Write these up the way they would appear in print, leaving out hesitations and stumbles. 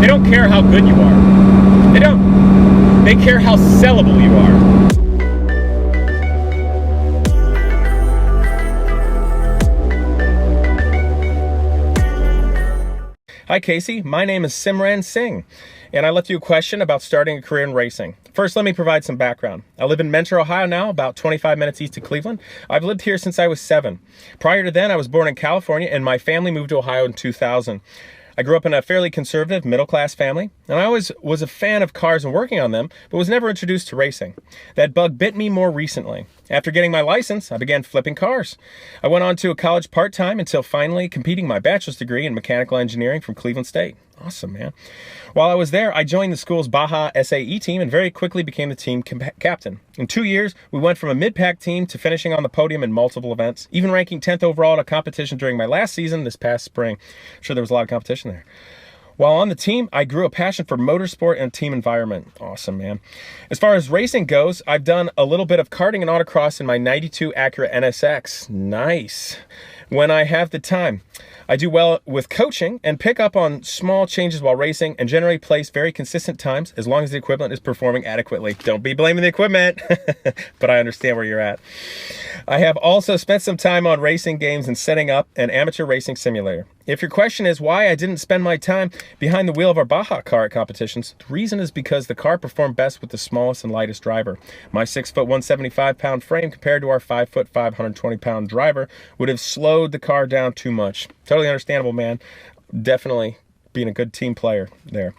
don't care how good you are. They don't. They care how sellable you are. Hi Casey, my name is Simran Singh, and I left you a question about starting a career in racing. First, let me provide some background. I live in Mentor, Ohio now, about 25 minutes east of Cleveland. I've lived here since I was 7. Prior to then, I was born in California, and my family moved to Ohio in 2000. I grew up in a fairly conservative, middle-class family, and I always was a fan of cars and working on them, but was never introduced to racing. That bug bit me more recently. After getting my license, I began flipping cars. I went on to a college part-time until finally completing my bachelor's degree in mechanical engineering from Cleveland State. Awesome, man. While I was there, I joined the school's Baja SAE team and very quickly became the team captain. In 2 years, we went from a mid-pack team to finishing on the podium in multiple events, even ranking 10th overall at a competition during my last season this past spring. I'm sure there was a lot of competition there. While on the team, I grew a passion for motorsport and team environment. Awesome, man. As far as racing goes, I've done a little bit of karting and autocross in my 92 Acura NSX. Nice. When I have the time. I do well with coaching and pick up on small changes while racing and generally place very consistent times as long as the equipment is performing adequately. Don't be blaming the equipment, but I understand where you're at. I have also spent some time on racing games and setting up an amateur racing simulator. If your question is why I didn't spend my time behind the wheel of our Baja car at competitions, the reason is because the car performed best with the smallest and lightest driver. My 6 foot 175 pound frame compared to our 5 foot 520 pound driver would have slowed the car down too much. Totally understandable, man. Definitely being a good team player there.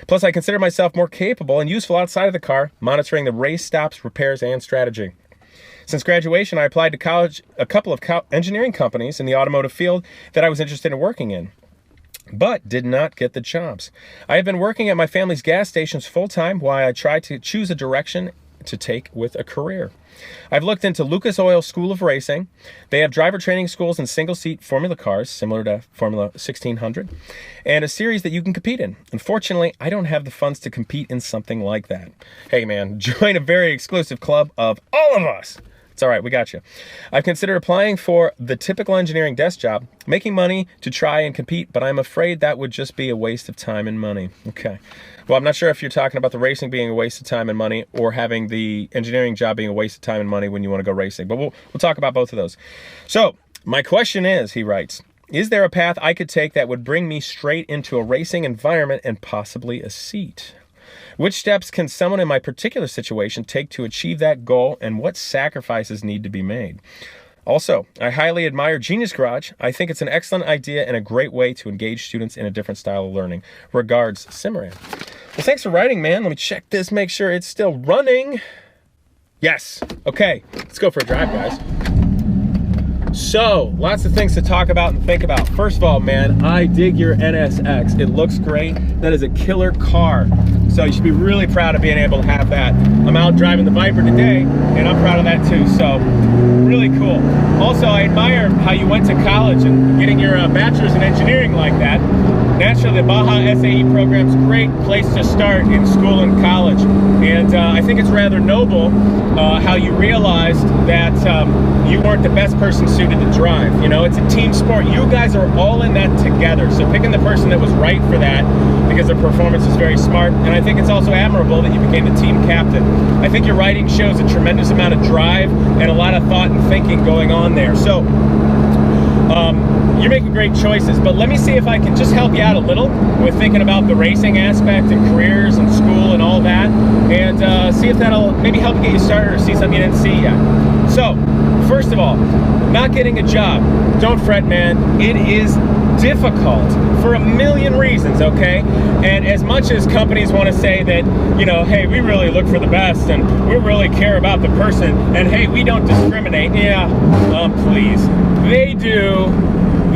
Plus, I consider myself more capable and useful outside of the car, monitoring the race stops, repairs, and strategy. Since graduation, I applied to college, a couple of engineering companies in the automotive field that I was interested in working in, but did not get the jobs. I have been working at my family's gas stations full-time while I try to choose a direction to take with a career. I've looked into Lucas Oil School of Racing. They have driver training schools and single-seat Formula cars, similar to Formula 1600, and a series that you can compete in. Unfortunately, I don't have the funds to compete in something like that. Hey man, join a very exclusive club of all of us. It's all right, we got you. I've considered applying for the typical engineering desk job, making money to try and compete, but I'm afraid that would just be a waste of time and money. Okay. Well, I'm not sure if you're talking about the racing being a waste of time and money or having the engineering job being a waste of time and money when you want to go racing, but we'll talk about both of those. So, my question is, he writes, is there a path I could take that would bring me straight into a racing environment and possibly a seat? Which steps can someone in my particular situation take to achieve that goal, and what sacrifices need to be made? Also, I highly admire Genius Garage. I think it's an excellent idea and a great way to engage students in a different style of learning. Regards, Simran. Well, thanks for writing, man. Let me check this, make sure it's still running. Yes. Okay, let's go for a drive, guys. So, lots of things to talk about and think about. First of all, man, I dig your NSX. It looks great. That is a killer car. So you should be really proud of being able to have that. I'm out driving the Viper today, and I'm proud of that too. So, really cool. Also, I admire how you went to college and getting your bachelor's in engineering like that. Naturally, the Baja SAE program's a great place to start in school and college. And I think it's rather noble how you realized that you weren't the best person suited to drive. You know, it's a team sport. You guys are all in that together. So picking the person that was right for that because their performance is very smart. And I think it's also admirable that you became the team captain. I think your writing shows a tremendous amount of drive and a lot of thought and thinking going on there. So you're making great choices, but let me see if I can just help you out a little with thinking about the racing aspect and careers and school and all that, and see if that'll maybe help get you started or see something you didn't see yet. So, first of all, not getting a job. Don't fret, man. It is difficult for a million reasons, okay? And as much as companies want to say that, you know, hey, we really look for the best and we really care about the person and hey, we don't discriminate. Yeah, please. They do.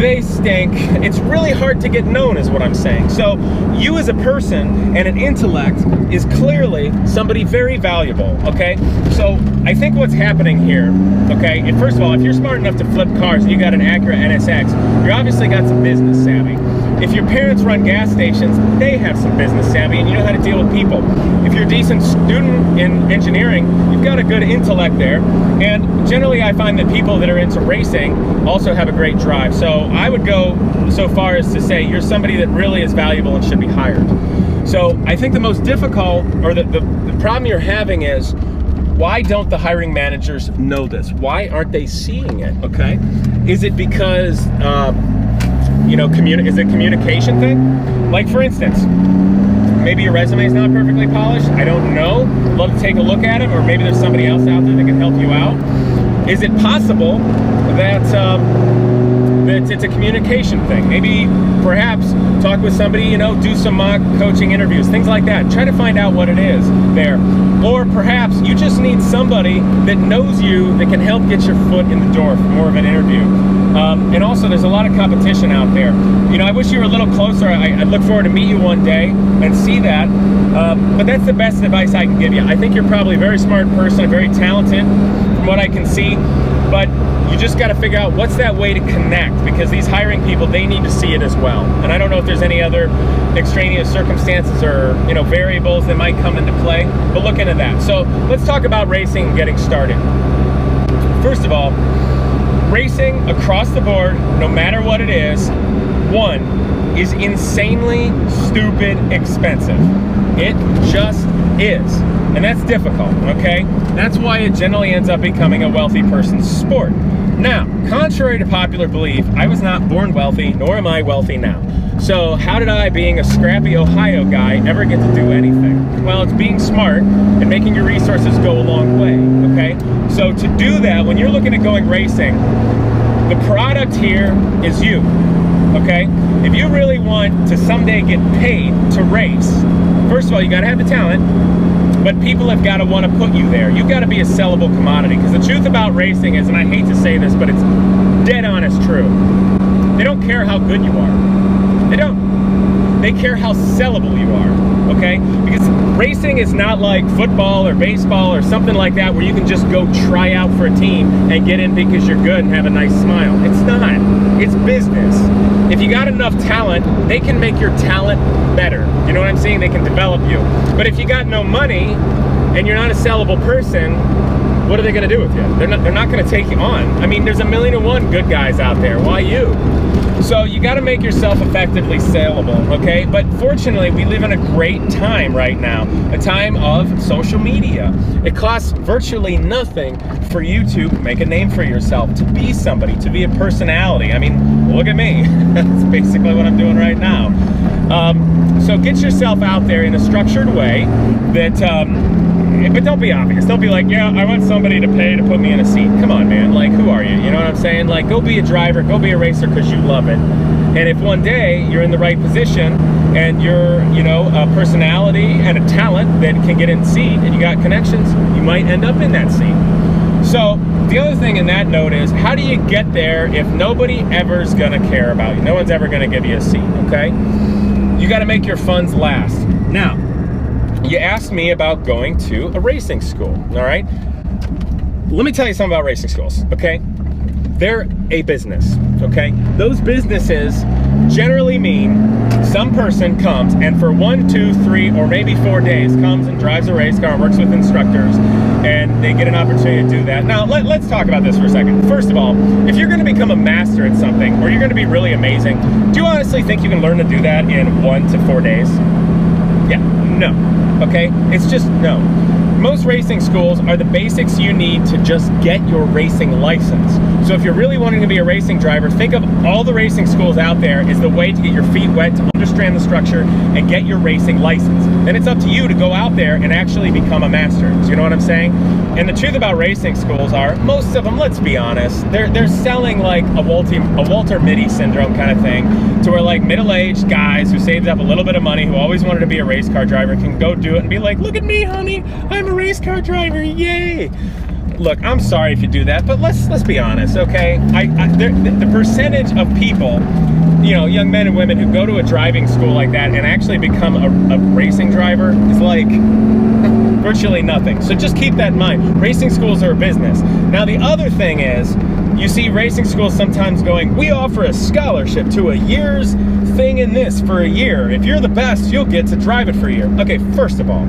They stink. It's really hard to get known is what I'm saying. So you as a person and an intellect is clearly somebody very valuable, okay? So I think what's happening here, okay, and first of all, if you're smart enough to flip cars and you got an Acura NSX, you obviously got some business savvy. If your parents run gas stations, they have some business savvy and you know how to deal with people. If you're a decent student in engineering, you've got a good intellect there. And generally I find that people that are into racing also have a great drive. So I would go so far as to say you're somebody that really is valuable and should be hired. So I think the most difficult, or the problem you're having is, why don't the hiring managers know this? Why aren't they seeing it, okay? Is it because, you know, is it a communication thing? Like for instance, maybe your resume is not perfectly polished. I don't know. I'd love to take a look at it, or maybe there's somebody else out there that can help you out. Is it possible that it's a communication thing? Maybe, perhaps, talk with somebody, you know, do some mock coaching interviews, things like that. Try to find out what it is there. Or perhaps you just need somebody that knows you that can help get your foot in the door for more of an interview. And also, there's a lot of competition out there. You know, I wish you were a little closer. I look forward to meet you one day and see that. But that's the best advice I can give you. I think you're probably a very smart person, very talented from what I can see. But you just got to figure out what's that way to connect, because these hiring people, they need to see it as well. And I don't know if there's any other extraneous circumstances or, you know, variables that might come into play, but look into that. So let's talk about racing and getting started. First of all, racing across the board, no matter what it is, one, is insanely stupid expensive. It just is. And that's difficult, okay? That's why it generally ends up becoming a wealthy person's sport. Now, contrary to popular belief, I was not born wealthy, nor am I wealthy now. So how did I, being a scrappy Ohio guy, ever get to do anything? Well, it's being smart and making your resources go a long way, okay? So to do that, when you're looking at going racing, the product here is you, okay? If you really want to someday get paid to race, first of all, you gotta have the talent, but people have got to want to put you there. You've got to be a sellable commodity, because the truth about racing is, and I hate to say this, but it's dead honest true, they don't care how good you are. They don't. They care how sellable you are, okay? Because racing is not like football or baseball or something like that where you can just go try out for a team and get in because you're good and have a nice smile. It's not. It's business. If you got enough talent, they can make your talent better. You know what I'm saying? They can develop you. But if you got no money and you're not a sellable person, what are they going to do with you? They're not going to take you on. I mean, there's 1,000,001 good guys out there. Why you? So you got to make yourself effectively saleable, okay? But fortunately, we live in a great time right now, a time of social media. It costs virtually nothing for you to make a name for yourself, to be somebody, to be a personality. I mean, look at me. That's basically what I'm doing right now. So get yourself out there in a structured way that, but don't be obvious. Don't be like, yeah, I want somebody to pay to put me in a seat. Come on, man. Like, who are you? You know what I'm saying? Like, go be a driver, go be a racer because you love it. And if one day you're in the right position and you're, you know, a personality and a talent that can get in the seat and you got connections, you might end up in that seat. So the other thing in that note is, how do you get there if nobody ever is going to care about you? No one's ever going to give you a seat, okay? You got to make your funds last. Now, you asked me about going to a racing school, all right? Let me tell you something about racing schools, okay? They're a business, okay? Those businesses generally mean some person comes and for 1, 2, 3, or maybe 4 days comes and drives a race car and works with instructors, and they get an opportunity to do that. Now, let's talk about this for a second. First of all, if you're going to become a master at something, or you're going to be really amazing, do you honestly think you can learn to do that in 1 to 4 days? Yeah, no. Okay, it's just no. Most racing schools are the basics you need to just get your racing license. So if you're really wanting to be a racing driver, think of all the racing schools out there as the way to get your feet wet, to understand the structure, and get your racing license. Then it's up to you to go out there and actually become a master. Do you know what I'm saying? And the truth about racing schools are, most of them, let's be honest, they're selling like a Walter Mitty syndrome kind of thing, to where like middle-aged guys who saved up a little bit of money, who always wanted to be a race car driver, can go do it and be like, look at me, honey, I'm a race car driver, yay! Look, I'm sorry if you do that, but let's be honest, okay? The percentage of people, you know, young men and women who go to a driving school like that and actually become a racing driver is like virtually nothing. So just keep that in mind. Racing schools are a business. Now the other thing is, you see racing schools sometimes going, we offer a scholarship to a year's thing in this for a year. If you're the best, you'll get to drive it for a year. Okay, first of all,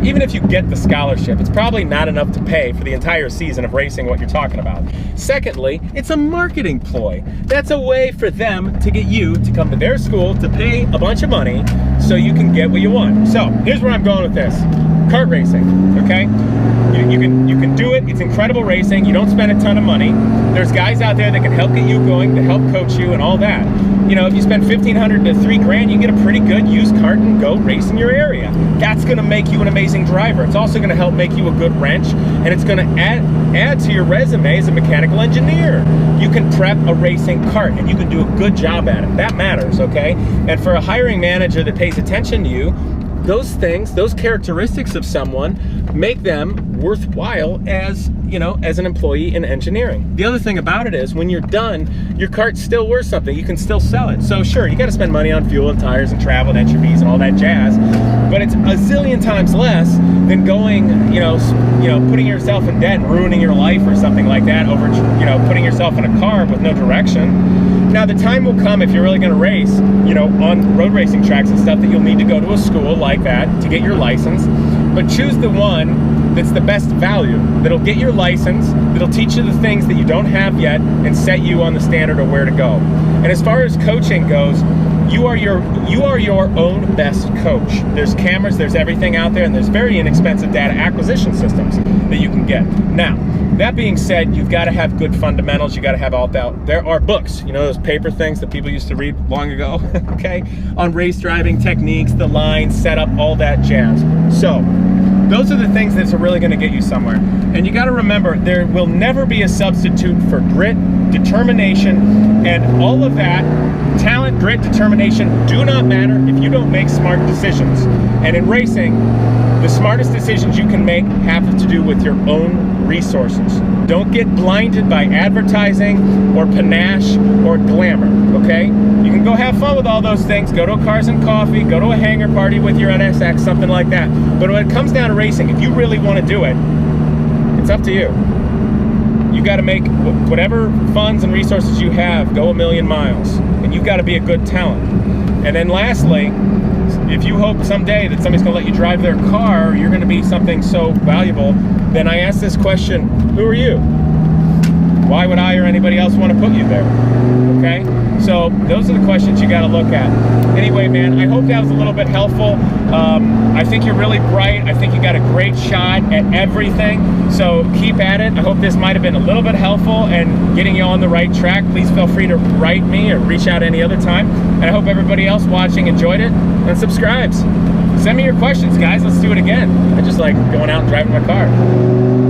even if you get the scholarship, it's probably not enough to pay for the entire season of racing what you're talking about. Secondly, it's a marketing ploy. That's a way for them to get you to come to their school to pay a bunch of money so you can get what you want. So here's where I'm going with this. Kart racing, okay? You can do it. It's incredible racing. You don't spend a ton of money. There's guys out there that can help get you going, to help coach you and all that. You know, if you spend $1,500 to $3,000, you get a pretty good used kart and go race in your area. That's gonna make you an amazing driver. It's also gonna help make you a good wrench, and it's gonna add to your resume as a mechanical engineer. You can prep a racing kart and you can do a good job at it. That matters, okay? And for a hiring manager that pays attention to you, those things, those characteristics of someone make them worthwhile as, you know, as an employee in engineering. The other thing about it is when you're done, your kart's still worth something. You can still sell it. So sure, you got to spend money on fuel and tires and travel and entry fees and all that jazz, but it's a zillion times less than going, putting yourself in debt and ruining your life or something like that over, putting yourself in a car with no direction. Now the time will come if you're really going to race, on road racing tracks and stuff, that you'll need to go to a school like that to get your license. But choose the one that's the best value, that'll get your license, that'll teach you the things that you don't have yet and set you on the standard of where to go. And as far as coaching goes, you are your own best coach. There's cameras, there's everything out there, and there's very inexpensive data acquisition systems that you can get. Now, that being said, you've got to have good fundamentals. You got to have all that. There are books, those paper things that people used to read long ago, okay, on race driving techniques, the lines, setup, all that jazz. So those are the things that are really going to get you somewhere. And you got to remember, there will never be a substitute for grit, determination, and all of that. Talent, grit, determination do not matter if you don't make smart decisions. And in racing, the smartest decisions you can make have to do with your own resources. Don't get blinded by advertising or panache or glamour, okay? You can go have fun with all those things, go to a Cars and Coffee, go to a hangar party with your NSX, something like that. But when it comes down to racing, if you really want to do it, it's up to you. You got to make whatever funds and resources you have go a million miles, and you've got to be a good talent. And then lastly, if you hope someday that somebody's going to let you drive their car, or you're going to be something so valuable, then I ask this question: who are you? Why would I or anybody else want to put you there? Okay? So those are the questions you got to look at. Anyway, man, I hope that was a little bit helpful. I think you're really bright. I think you got a great shot at everything. So keep at it. I hope this might have been a little bit helpful and getting you on the right track. Please feel free to write me or reach out any other time. And I hope everybody else watching enjoyed it and subscribes. Send me your questions, guys. Let's do it again. I just like going out and driving my car.